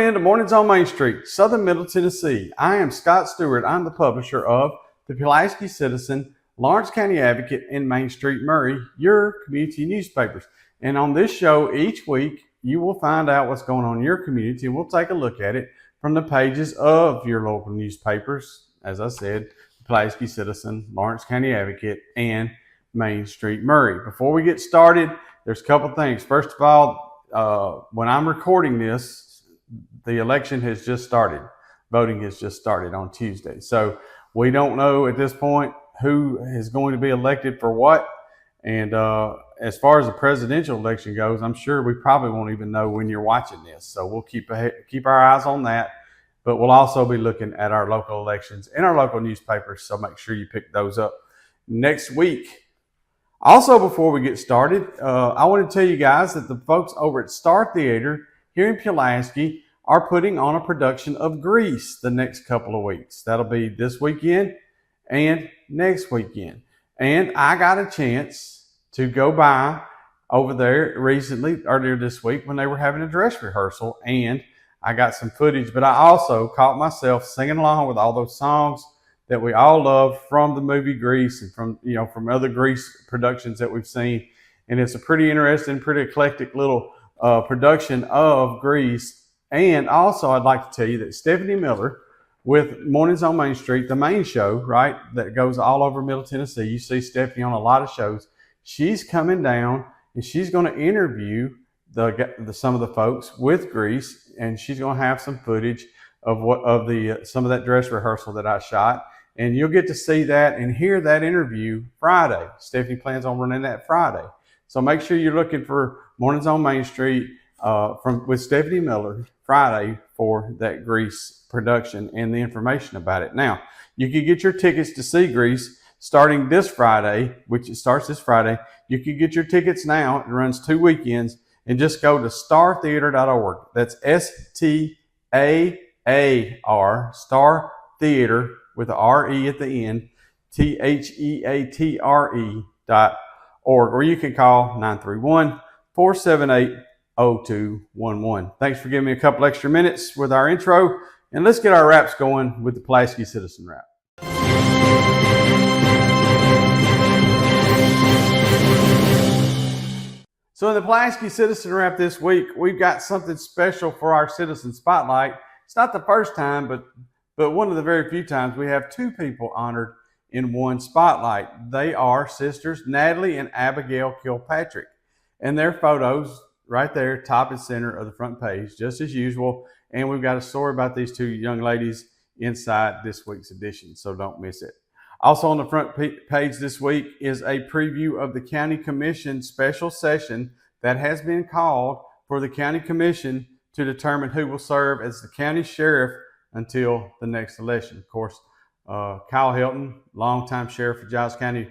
into Mornings on Main Street, Southern Middle Tennessee. I am Scott Stewart. I'm the publisher of the Pulaski Citizen, Lawrence County Advocate, and Main Street Maury, your community newspapers. And on this show, each week, you will find out what's going on in your community, and we'll take a look at it from the pages of your local newspapers. As I said, the Pulaski Citizen, Lawrence County Advocate, and Main Street Maury. Before we get started, there's a couple things. First of all, when I'm recording this, the election has just started. Voting has just started on Tuesday. So we don't know at this point who is going to be elected for what. And as far as the presidential election goes, I'm sure we probably won't even know when you're watching this. So we'll keep our eyes on that. But we'll also be looking at our local elections in our local newspapers. So make sure you pick those up next week. Also, before we get started, I want to tell you guys that the folks over at Star Theater here in Pulaski are putting on a production of Grease the next couple of weeks. That'll be this weekend and next weekend. And I got a chance to go by over there earlier this week when they were having a dress rehearsal, and I got some footage, but I also caught myself singing along with all those songs that we all love from the movie Grease and from other Grease productions that we've seen. And it's a pretty interesting, pretty eclectic little production of Grease. And also, I'd like to tell you that Stephanie Miller with Mornings on Main Street, the main show, right, that goes all over Middle Tennessee. You see Stephanie on a lot of shows. She's coming down and she's going to interview some of the folks with Grease, and she's going to have some footage of some of that dress rehearsal that I shot. And you'll get to see that and hear that interview Friday. Stephanie plans on running that Friday. So make sure you're looking for Mornings on Main Street with Stephanie Miller Friday for that Grease production and the information about it. Now, you can get your tickets to see Grease starting this Friday, which it starts this Friday. You can get your tickets now. It runs 2 weekends, and just go to startheater.org. That's STAAR, Star Theater, with the R-E at the end, THEATRE.org, or you can call 931-478-0211. Thanks for giving me a couple extra minutes with our intro, and let's get our wraps going with the Pulaski Citizen wrap. So in the Pulaski Citizen wrap this week, we've got something special for our Citizen Spotlight. It's not the first time, but one of the very few times we have 2 people honored in one spotlight. They are sisters Natalie and Abigail Kilpatrick, and their photos right there, top and center of the front page, just as usual. And we've got a story about these 2 young ladies inside this week's edition, so don't miss it. Also on the front page this week is a preview of the County Commission special session that has been called for the County Commission to determine who will serve as the county sheriff until the next election. Of course, Kyle Hilton, longtime sheriff of Giles County,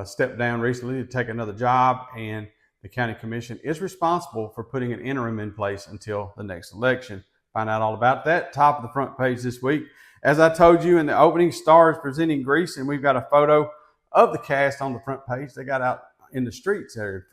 stepped down recently to take another job, and the County Commission is responsible for putting an interim in place until the next election. Find out all about that, top of the front page this week. As I told you in the opening, Star is presenting Grease, and we've got a photo of the cast on the front page. They got out in the streets there in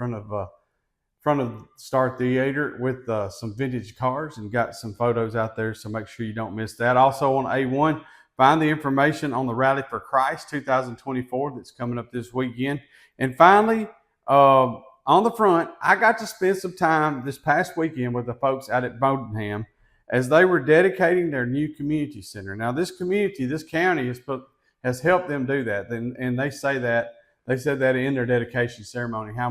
front of Star Theater with some vintage cars, and got some photos out there, so make sure you don't miss that. Also on A1, find the information on the Rally for Christ 2024 that's coming up this weekend. And finally, on the front, I got to spend some time this past weekend with the folks out at Bowdenham as they were dedicating their new community center. Now, this county has helped them do that, and they said that in their dedication ceremony, how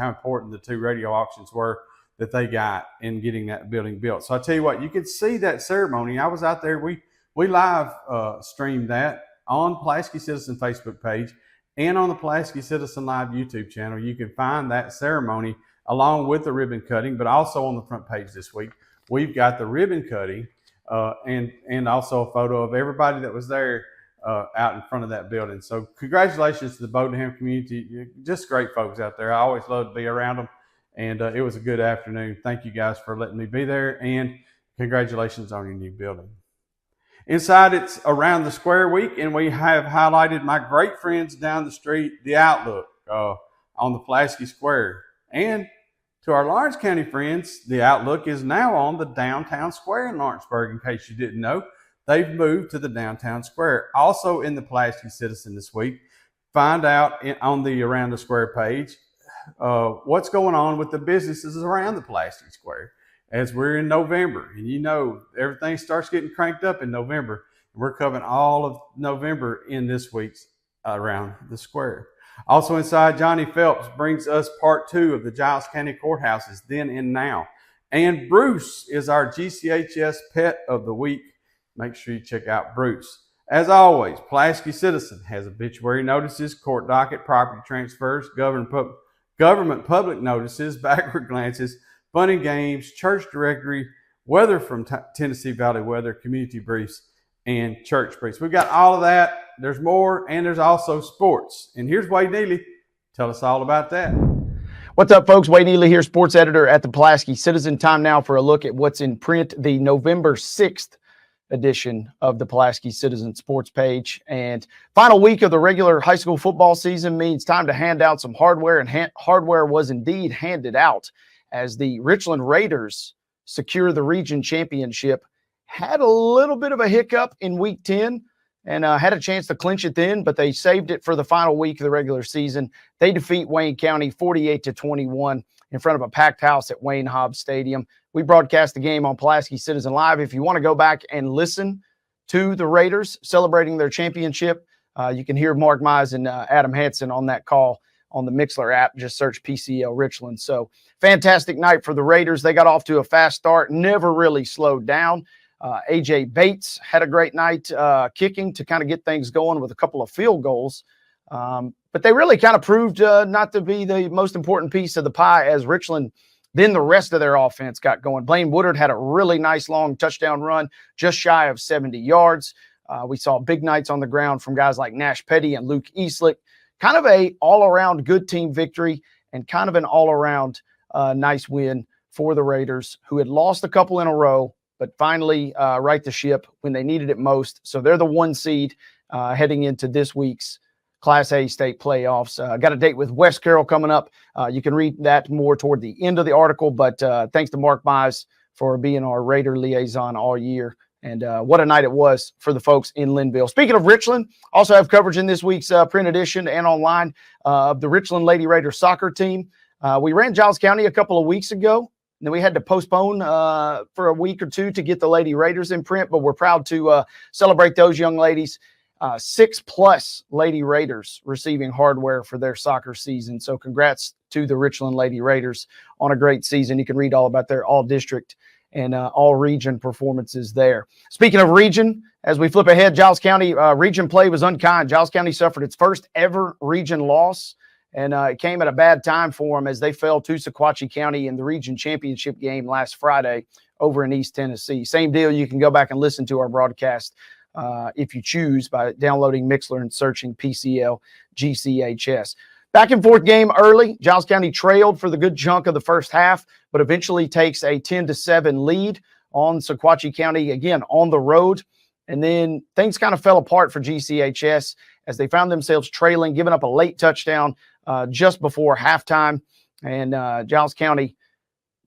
important the 2 radio auctions were that they got in getting that building built. So I tell you what, you can see that ceremony. I was out there. We live streamed that on Pulaski Citizen Facebook page and on the Pulaski Citizen Live YouTube channel. You can find that ceremony along with the ribbon cutting, but also on the front page this week, we've got the ribbon cutting and also a photo of everybody that was there out in front of that building. So congratulations to the Bowdenham community. Just great folks out there. I always love to be around them, and it was a good afternoon. Thank you guys for letting me be there, and congratulations on your new building. Inside, it's Around the Square week, and we have highlighted my great friends down the street, The Outlook, on the Pulaski Square, and To our Lawrence County friends, the outlook is now on the downtown square in Lawrenceburg, in case you didn't know. They've moved to the downtown square. Also in the Pulaski Citizen this week, find out on the Around the Square page what's going on with the businesses around the Pulaski Square as we're in November. And you know, everything starts getting cranked up in November. We're covering all of November in this week's Around the Square. Also inside, Johnny Phelps brings us part 2 of the Giles County Courthouses Then and Now. And Bruce is our GCHS Pet of the Week. Make sure you check out Bruce. As always, Pulaski Citizen has obituary notices, court docket, property transfers, government public notices, backward glances, fun and games, church directory, weather from Tennessee Valley Weather, community briefs, and church briefs. We've got all of that. There's more, and there's also sports. And here's Wade Neely. Tell us all about that. What's up, folks? Wade Neely here, sports editor at the Pulaski Citizen. Time now for a look at what's in print, the November 6th edition of the Pulaski Citizen sports page. And final week of the regular high school football season means time to hand out some hardware, and hardware was indeed handed out as the Richland Raiders secure the region championship. Had a little bit of a hiccup in week 10 and had a chance to clinch it then, but they saved it for the final week of the regular season. They defeat Wayne County 48-21 in front of a packed house at Wayne Hobbs Stadium. We broadcast the game on Pulaski Citizen Live. If you want to go back and listen to the Raiders celebrating their championship, you can hear Mark Mize and Adam Hansen on that call on the Mixler app. Just search PCL Richland. So fantastic night for the Raiders. They got off to a fast start, never really slowed down. AJ Bates had a great night kicking to kind of get things going with a couple of field goals. But they really kind of proved not to be the most important piece of the pie as Richland, then the rest of their offense got going. Blaine Woodard had a really nice long touchdown run, just shy of 70 yards. We saw big nights on the ground from guys like Nash Petty and Luke Eastlick. Kind of a all-around good team victory and kind of an all-around nice win for the Raiders, who had lost a couple in a row, but finally right the ship when they needed it most. So they're the 1 seed heading into this week's Class A state playoffs. Got a date with West Carroll coming up. You can read that more toward the end of the article, but thanks to Mark Mize for being our Raider liaison all year. And what a night it was for the folks in Linville. Speaking of Richland, also have coverage in this week's print edition and online of the Richland Lady Raiders soccer team. We ran Giles County a couple of weeks ago. And then we had to postpone for a week or two to get the Lady Raiders in print, but we're proud to celebrate those young ladies. 6+ Lady Raiders receiving hardware for their soccer season. So congrats to the Richland Lady Raiders on a great season. You can read all about their all-district and all-region performances there. Speaking of region, as we flip ahead, Giles County region play was unkind. Giles County suffered its first ever region loss. And it came at a bad time for them as they fell to Sequatchie County in the region championship game last Friday over in East Tennessee. Same deal. You can go back and listen to our broadcast if you choose by downloading Mixler and searching PCL GCHS. Back and forth game early. Giles County trailed for the good chunk of the first half, but eventually takes a 10-7 lead on Sequatchie County, again, on the road. And then things kind of fell apart for GCHS as they found themselves trailing, giving up a late touchdown just before halftime. And Giles County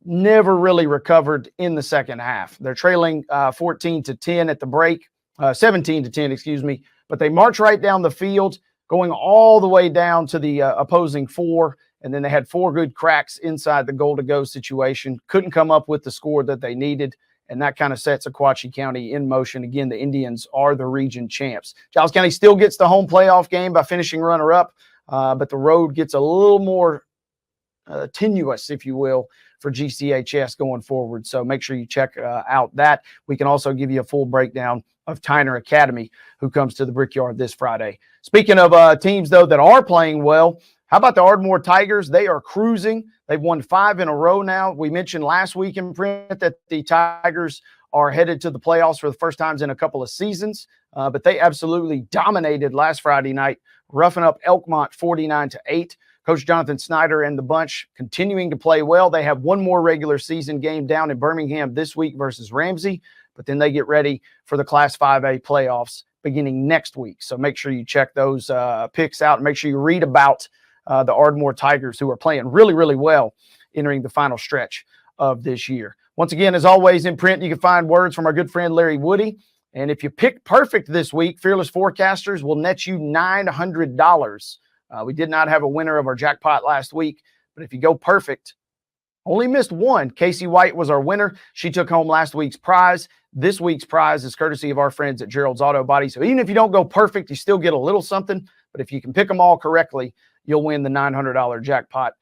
never really recovered in the second half. They're trailing 14-10 at the break, 17-10, excuse me. But they march right down the field, going all the way down to the opposing 4. And then they had 4 good cracks inside the goal-to-go situation. Couldn't come up with the score that they needed. And that kind of sets Sequatchie County in motion. Again, the Indians are the region champs. Giles County still gets the home playoff game by finishing runner-up, but the road gets a little more tenuous, if you will, for GCHS going forward. So make sure you check out that. We can also give you a full breakdown of Tyner Academy, who comes to the Brickyard this Friday. Speaking of teams, though, that are playing well, how about the Ardmore Tigers? They are cruising. They've won 5 in a row now. We mentioned last week in print that the Tigers are headed to the playoffs for the first time in a couple of seasons, but they absolutely dominated last Friday night, roughing up Elkmont 49-8. Coach Jonathan Snyder and the bunch continuing to play well. They have one more regular season game down in Birmingham this week versus Ramsey, but then they get ready for the Class 5A playoffs beginning next week. So make sure you check those picks out and make sure you read about the Ardmore Tigers, who are playing really, really well entering the final stretch of this year. Once again, as always, in print, you can find words from our good friend Larry Woody. And if you pick perfect this week, Fearless Forecasters will net you $900. We did not have a winner of our jackpot last week, but if you go perfect, only missed one. Casey White was our winner. She took home last week's prize. This week's prize is courtesy of our friends at Gerald's Auto Body. So even if you don't go perfect, you still get a little something. But if you can pick them all correctly, you'll win the $900 jackpot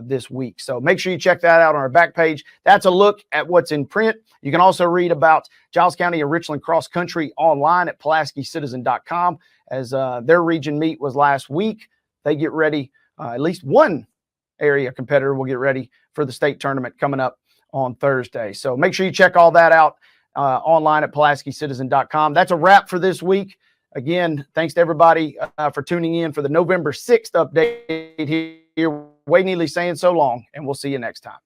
this week. So make sure you check that out on our back page. That's a look at what's in print. You can also read about Giles County and Richland Cross Country online at PulaskiCitizen.com. As their region meet was last week, they get ready. At least one area competitor will get ready for the state tournament coming up on Thursday. So make sure you check all that out online at PulaskiCitizen.com. That's a wrap for this week. Again, thanks to everybody for tuning in for the November 6th update here. Wade Neely saying so long, and we'll see you next time.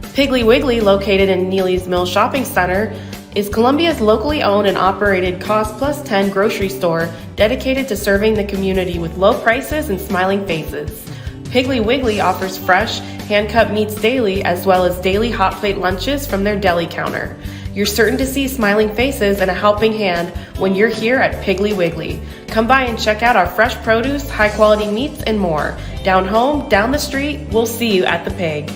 Piggly Wiggly, located in Neely's Mill Shopping Center, is Columbia's locally owned and operated Cost Plus 10 grocery store dedicated to serving the community with low prices and smiling faces. Piggly Wiggly offers fresh, hand-cut meats daily, as well as daily hot plate lunches from their deli counter. You're certain to see smiling faces and a helping hand when you're here at Piggly Wiggly. Come by and check out our fresh produce, high-quality meats, and more. Down home, down the street, we'll see you at the Pig.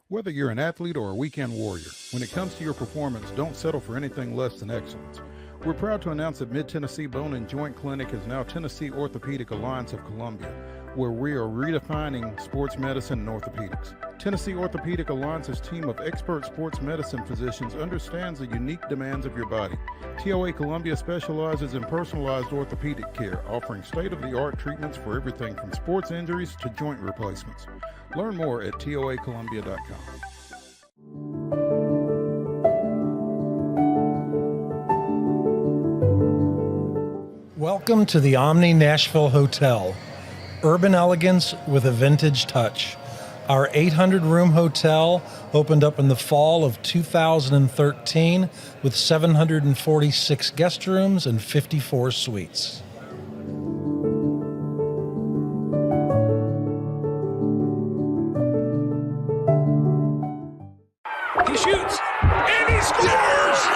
Whether you're an athlete or a weekend warrior, when it comes to your performance, don't settle for anything less than excellence. We're proud to announce that Mid-Tennessee Bone and Joint Clinic is now Tennessee Orthopedic Alliance of Columbia, where we are redefining sports medicine and orthopedics. Tennessee Orthopedic Alliance's team of expert sports medicine physicians understands the unique demands of your body. TOA Columbia specializes in personalized orthopedic care, offering state-of-the-art treatments for everything from sports injuries to joint replacements. Learn more at toacolumbia.com. Welcome to the Omni Nashville Hotel. Urban elegance with a vintage touch. Our 800-room hotel opened up in the fall of 2013 with 746 guest rooms and 54 suites. He shoots, and he scores!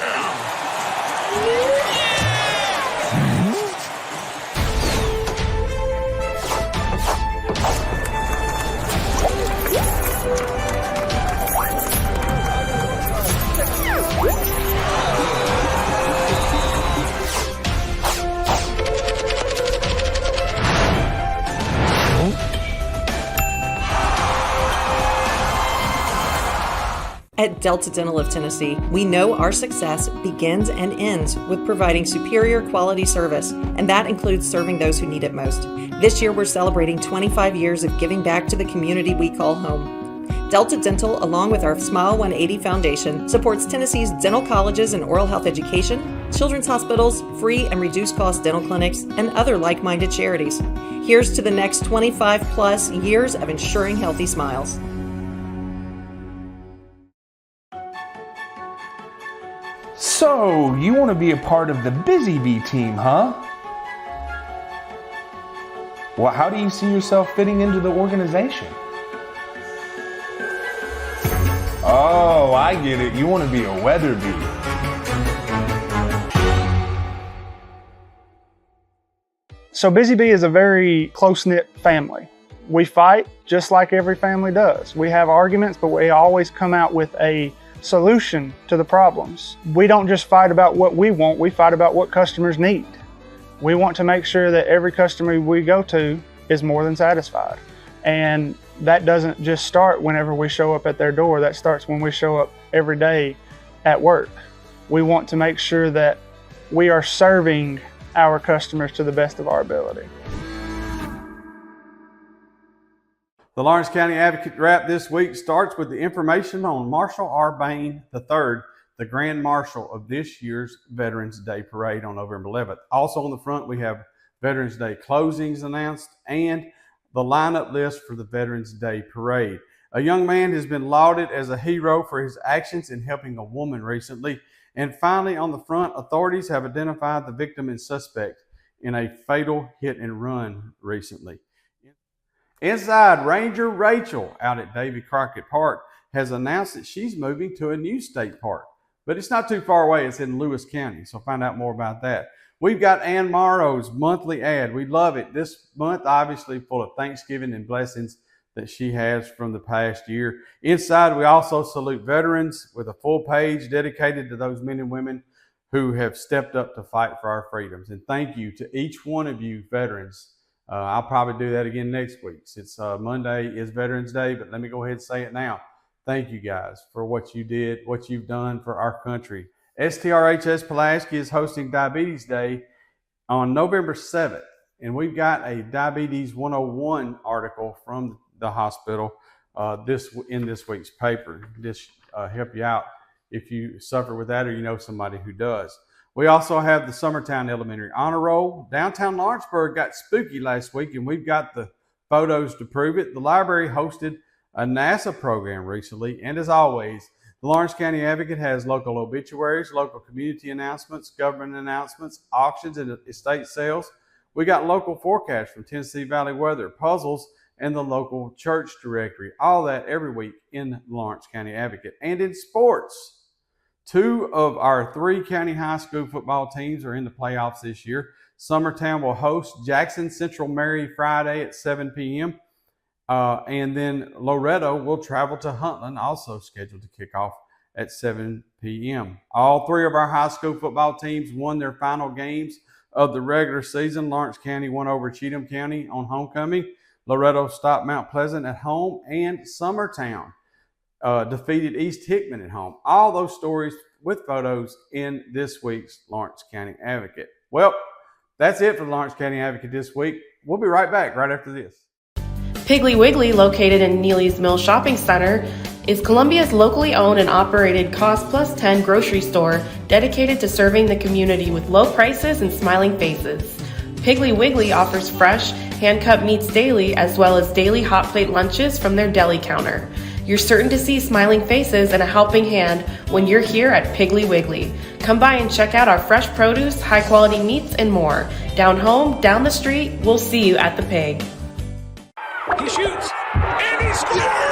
At Delta Dental of Tennessee, we know our success begins and ends with providing superior quality service, and that includes serving those who need it most. This year, we're celebrating 25 years of giving back to the community we call home. Delta Dental, along with our Smile 180 Foundation, supports Tennessee's dental colleges and oral health education, children's hospitals, free and reduced cost dental clinics, and other like-minded charities. Here's to the next 25 plus years of ensuring healthy smiles. So, you want to be a part of the Busy Bee team, huh? Well, how do you see yourself fitting into the organization? Oh, I get it. You want to be a weather bee. So Busy Bee is a very close-knit family. We fight just like every family does. We have arguments, but we always come out with a solution to the problems. We don't just fight about what we want, we fight about what customers need. We want to make sure that every customer we go to is more than satisfied. And that doesn't just start whenever we show up at their door, that starts when we show up every day at work. We want to make sure that we are serving our customers to the best of our ability. The Lawrence County Advocate Wrap this week starts with the information on Marshall R. Bain III, the Grand Marshal of this year's Veterans Day Parade on November 11th. Also on the front, we have Veterans Day closings announced and the lineup list for the Veterans Day Parade. A young man has been lauded as a hero for his actions in helping a woman recently. And finally, on the front, authorities have identified the victim and suspect in a fatal hit and run recently. Inside, Ranger Rachel out at Davy Crockett Park has announced that she's moving to a new state park, but it's not too far away. It's in Lewis County, so find out more about that. We've got Ann Morrow's monthly ad. We love it. This month, obviously, full of Thanksgiving and blessings that she has from the past year. Inside, we also salute veterans with a full page dedicated to those men and women who have stepped up to fight for our freedoms. And thank you to each one of you veterans. I'll probably do that again next week. Since Monday is Veterans Day, but let me go ahead and say it now. Thank you guys for what you did, what you've done for our country. STRHS Pulaski is hosting Diabetes Day on November 7th, and we've got a Diabetes 101 article from the hospital in this week's paper. This help you out if you suffer with that or you know somebody who does. We also have the Summertown Elementary Honor Roll. Downtown Lawrenceburg got spooky last week, and we've got the photos to prove it. The library hosted a NASA program recently, and as always, the Lawrence County Advocate has local obituaries, local community announcements, government announcements, auctions, and estate sales. We got local forecasts from Tennessee Valley Weather, puzzles, and the local church directory. All that every week in the Lawrence County Advocate. And in sports, 2 of our 3 county high school football teams are in the playoffs this year. Summertown will host Jackson Central Maury Friday at 7 p.m. And then Loretto will travel to Huntland, also scheduled to kick off at 7 p.m. All 3 of our high school football teams won their final games of the regular season. Lawrence County won over Cheatham County on homecoming. Loretto stopped Mount Pleasant at home, and Summertown defeated East Hickman at home. All those stories with photos in this week's Lawrence County Advocate. Well, that's it for the Lawrence County Advocate this week. We'll be right back right after this. Piggly Wiggly, located in Neely's Mill Shopping Center, is Columbia's locally owned and operated Cost Plus 10 grocery store dedicated to serving the community with low prices and smiling faces. Piggly Wiggly offers fresh, hand-cut meats daily, as well as daily hot plate lunches from their deli counter. You're certain to see smiling faces and a helping hand when you're here at Piggly Wiggly. Come by and check out our fresh produce, high-quality meats, and more. Down home, down the street, we'll see you at the Pig. He shoots, and he scores!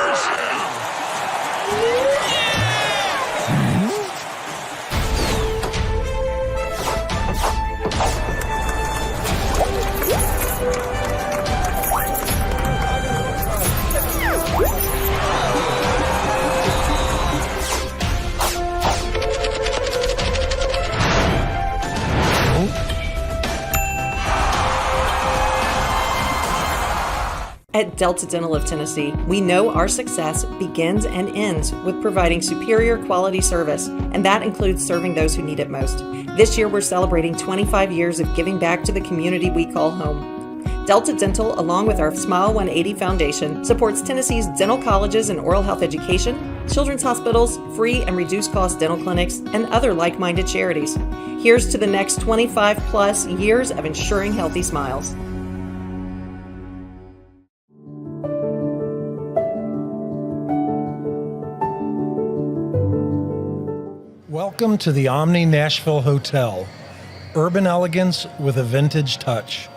At Delta Dental of Tennessee, we know our success begins and ends with providing superior quality service, and that includes serving those who need it most. This year, we're celebrating 25 years of giving back to the community we call home. Delta Dental, along with our Smile 180 Foundation, supports Tennessee's dental colleges and oral health education, children's hospitals, free and reduced cost dental clinics, and other like-minded charities. Here's to the next 25 plus years of ensuring healthy smiles. Welcome to the Omni Nashville Hotel. Urban elegance with a vintage touch.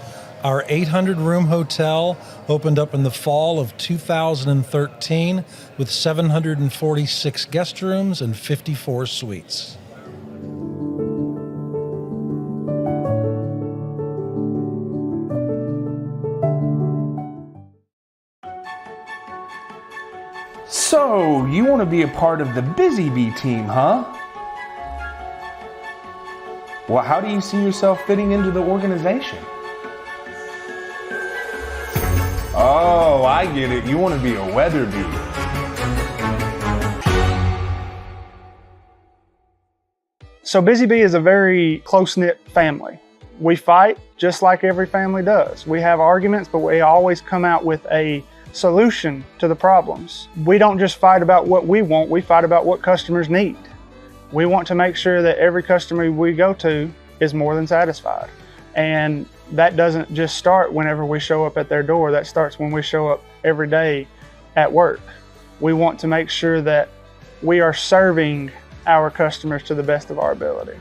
Our 800-room hotel opened up in the fall of 2013 with 746 guest rooms and 54 suites. So, you want to be a part of the Busy Bee team, huh? Well, how do you see yourself fitting into the organization? Oh, I get it. You want to be a weather bee. So Busy Bee is a very close-knit family. We fight just like every family does. We have arguments, but we always come out with a solution to the problems. We don't just fight about what we want, we fight about what customers need. We want to make sure that every customer we go to is more than satisfied. And that doesn't just start whenever we show up at their door, that starts when we show up every day at work. We want to make sure that we are serving our customers to the best of our ability.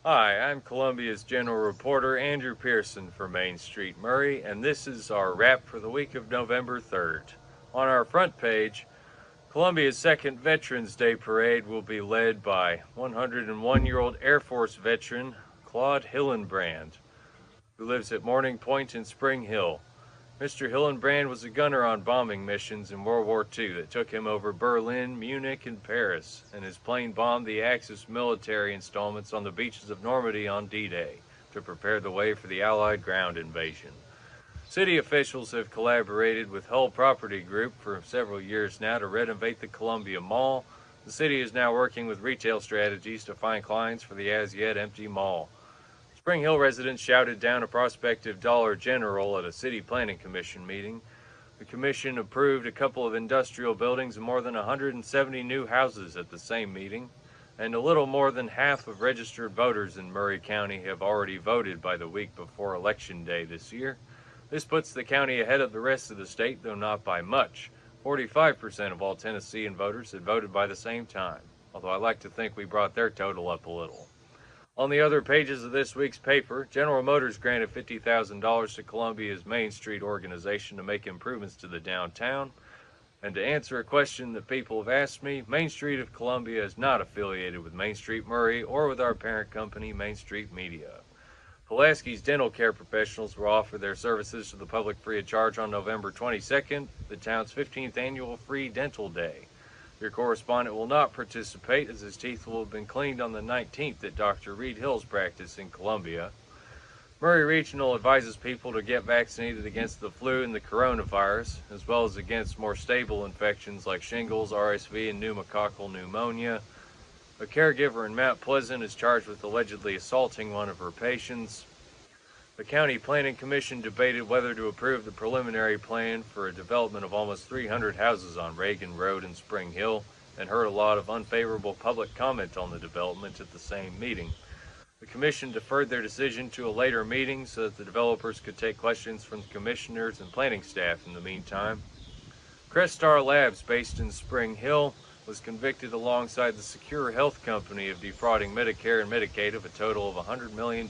Hi, I'm Columbia's general reporter Andrew Pearson for Main Street Maury, and this is our wrap for the week of November 3rd. On our front page, Columbia's second Veterans Day Parade will be led by 101-year-old Air Force veteran Claude Hillenbrand, who lives at Morning Point in Spring Hill. Mr. Hillenbrand was a gunner on bombing missions in World War II that took him over Berlin, Munich, and Paris, and his plane bombed the Axis military installments on the beaches of Normandy on D-Day to prepare the way for the Allied ground invasion. City officials have collaborated with Hull Property Group for several years now to renovate the Columbia Mall. The city is now working with retail strategies to find clients for the as-yet empty mall. Spring Hill residents shouted down a prospective Dollar General at a City Planning Commission meeting. The commission approved a couple of industrial buildings and more than 170 new houses at the same meeting, and a little more than half of registered voters in Maury County have already voted by the week before Election Day this year. This puts the county ahead of the rest of the state, though not by much. 45% of all Tennessean voters had voted by the same time, although I like to think we brought their total up a little. On the other pages of this week's paper, General Motors granted $50,000 to Columbia's Main Street organization to make improvements to the downtown. And to answer a question that people have asked me, Main Street of Columbia is not affiliated with Main Street Maury or with our parent company, Main Street Media. Pulaski's dental care professionals will offer their services to the public free of charge on November 22nd, the town's 15th annual free dental day. Your correspondent will not participate as his teeth will have been cleaned on the 19th at Dr. Reed Hill's practice in Columbia. Maury Regional advises people to get vaccinated against the flu and the coronavirus, as well as against more stable infections like shingles, RSV, and pneumococcal pneumonia. A caregiver in Mount Pleasant is charged with allegedly assaulting one of her patients. The County Planning Commission debated whether to approve the preliminary plan for a development of almost 300 houses on Reagan Road in Spring Hill and heard a lot of unfavorable public comment on the development at the same meeting. The commission deferred their decision to a later meeting so that the developers could take questions from the commissioners and planning staff in the meantime. Crestar Labs, based in Spring Hill, was convicted alongside the Secure Health Company of defrauding Medicare and Medicaid of a total of $100 million.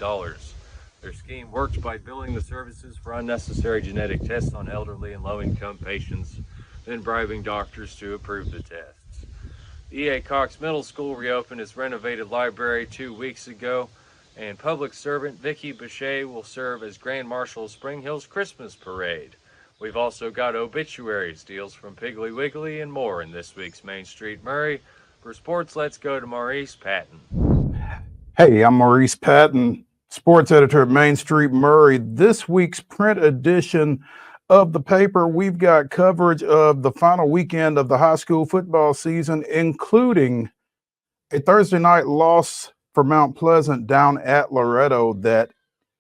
Their scheme worked by billing the services for unnecessary genetic tests on elderly and low-income patients, then bribing doctors to approve the tests. The E.A. Cox Middle School reopened its renovated library 2 weeks ago, and public servant Vicki Bechet will serve as Grand Marshal of Spring Hill's Christmas Parade. We've also got obituaries, deals from Piggly Wiggly, and more in this week's Main Street Maury. For sports, let's go to Maurice Patton. Hey, I'm Maurice Patton, sports editor at Main Street Maury. This week's print edition of the paper, we've got coverage of the final weekend of the high school football season, including a Thursday night loss for Mount Pleasant down at Loretto that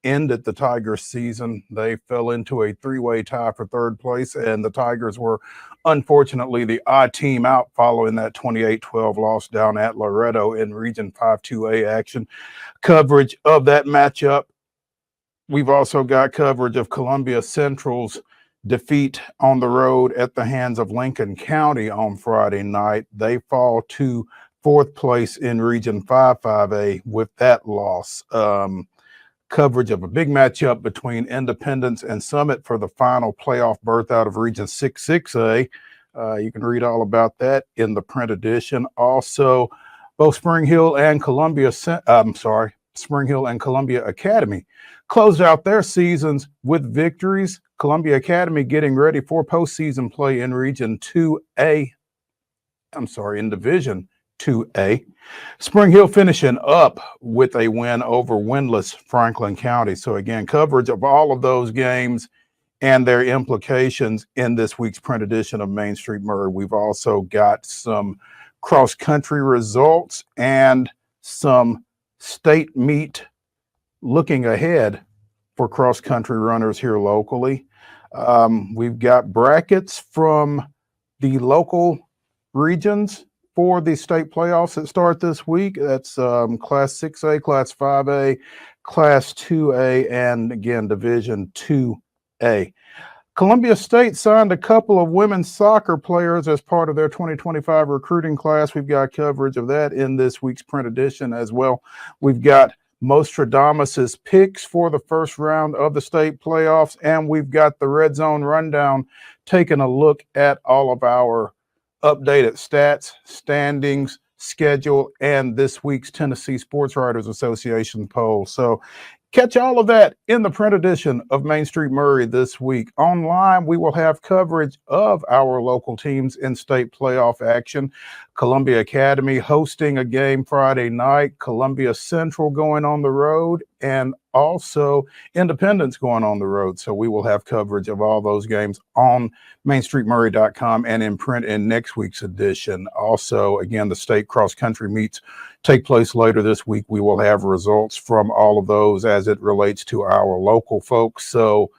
ended the Tigers season. They fell into a three-way tie for third place, and the Tigers were unfortunately the odd team out following that 28-12 loss down at Loretto in Region 5-2A action. Coverage of that matchup. We've also got coverage of Columbia Central's defeat on the road at the hands of Lincoln County on Friday night. They fall to fourth place in Region 5-5A with that loss. Coverage of a big matchup between Independence and Summit for the final playoff berth out of Region 6-6A. You can read all about that in the print edition. Also, both Spring Hill and Columbia Academy closed out their seasons with victories. Columbia Academy getting ready for postseason play in Division 2A. Spring Hill finishing up with a win over winless Franklin County. So again, coverage of all of those games and their implications in this week's print edition of Main Street Maury. We've also got some cross-country results and some state meet looking ahead for cross-country runners here locally. We've got brackets from the local regions for the state playoffs that start this week. That's Class 6A, Class 5A, Class 2A, and again, Division 2A. Columbia State signed a couple of women's soccer players as part of their 2025 recruiting class. We've got coverage of that in this week's print edition as well. We've got Mostradamus's picks for the first round of the state playoffs, and we've got the Red Zone Rundown taking a look at all of our updated stats, standings, schedule, and this week's Tennessee Sports Writers Association poll. So catch all of that in the print edition of Main Street Maury this week. Online, we will have coverage of our local teams in state playoff action. Columbia Academy hosting a game Friday night, Columbia Central going on the road, and also Independence going on the road. So we will have coverage of all those games on mainstreetmaury.com and in print in next week's edition. Also, again, the state cross-country meets take place later this week. We will have results from all of those as it relates to our local folks. So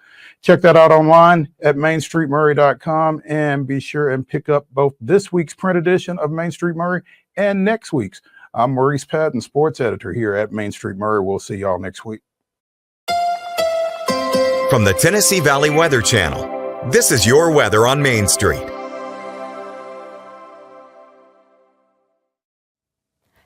check that out online at mainstreetmaury.com and be sure and pick up both this week's print edition of Main Street Maury and next week's. I'm Maurice Patton, sports editor here at Main Street Maury. We'll see y'all next week. From the Tennessee Valley Weather Channel, this is your weather on Main Street.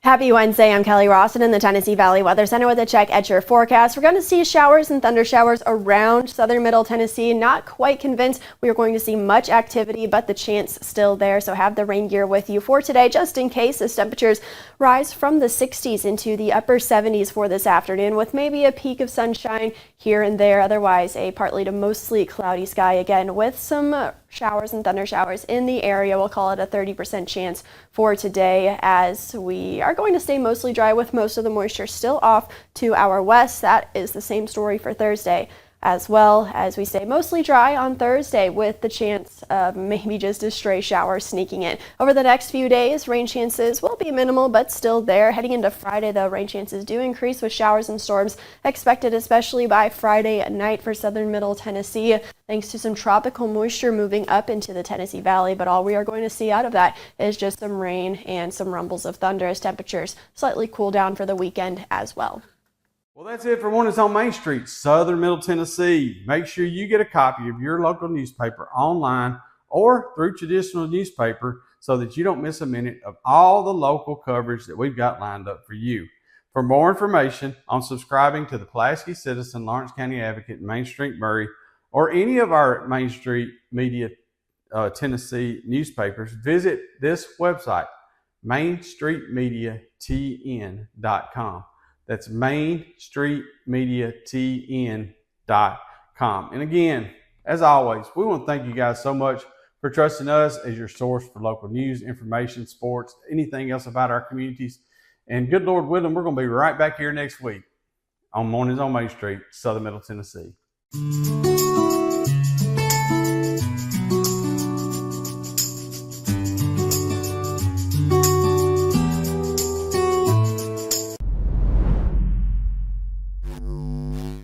Happy Wednesday. I'm Kelly Rawson in the Tennessee Valley Weather Center with a check at your forecast. We're going to see showers and thunder showers around southern middle Tennessee. Not quite convinced we are going to see much activity, but the chance still there. So have the rain gear with you for today, just in case, as temperatures rise from the 60s into the upper 70s for this afternoon, with maybe a peak of sunshine here and there. Otherwise, a partly to mostly cloudy sky again with some showers and thunder showers in the area. We'll call it a 30% chance for today, as we are going to stay mostly dry with most of the moisture still off to our west. That is the same story for Thursday, as well as we stay mostly dry on Thursday with the chance of maybe just a stray shower sneaking in. Over the next few days, rain chances will be minimal, but still there. Heading into Friday, though, rain chances do increase with showers and storms expected, especially by Friday night for southern middle Tennessee, thanks to some tropical moisture moving up into the Tennessee Valley. But all we are going to see out of that is just some rain and some rumbles of thunder as temperatures slightly cool down for the weekend as well. Well, that's it for Mornings on Main Street, Southern Middle Tennessee. Make sure you get a copy of your local newspaper online or through traditional newspaper so that you don't miss a minute of all the local coverage that we've got lined up for you. For more information on subscribing to the Pulaski Citizen, Lawrence County Advocate, and Main Street Maury, or any of our Main Street Media Tennessee newspapers, visit this website, mainstreetmediatn.com. That's mainstreetmediatn.com. And again, as always, we want to thank you guys so much for trusting us as your source for local news, information, sports, anything else about our communities. And good Lord willing, we're going to be right back here next week on Mornings on Main Street, Southern Middle Tennessee.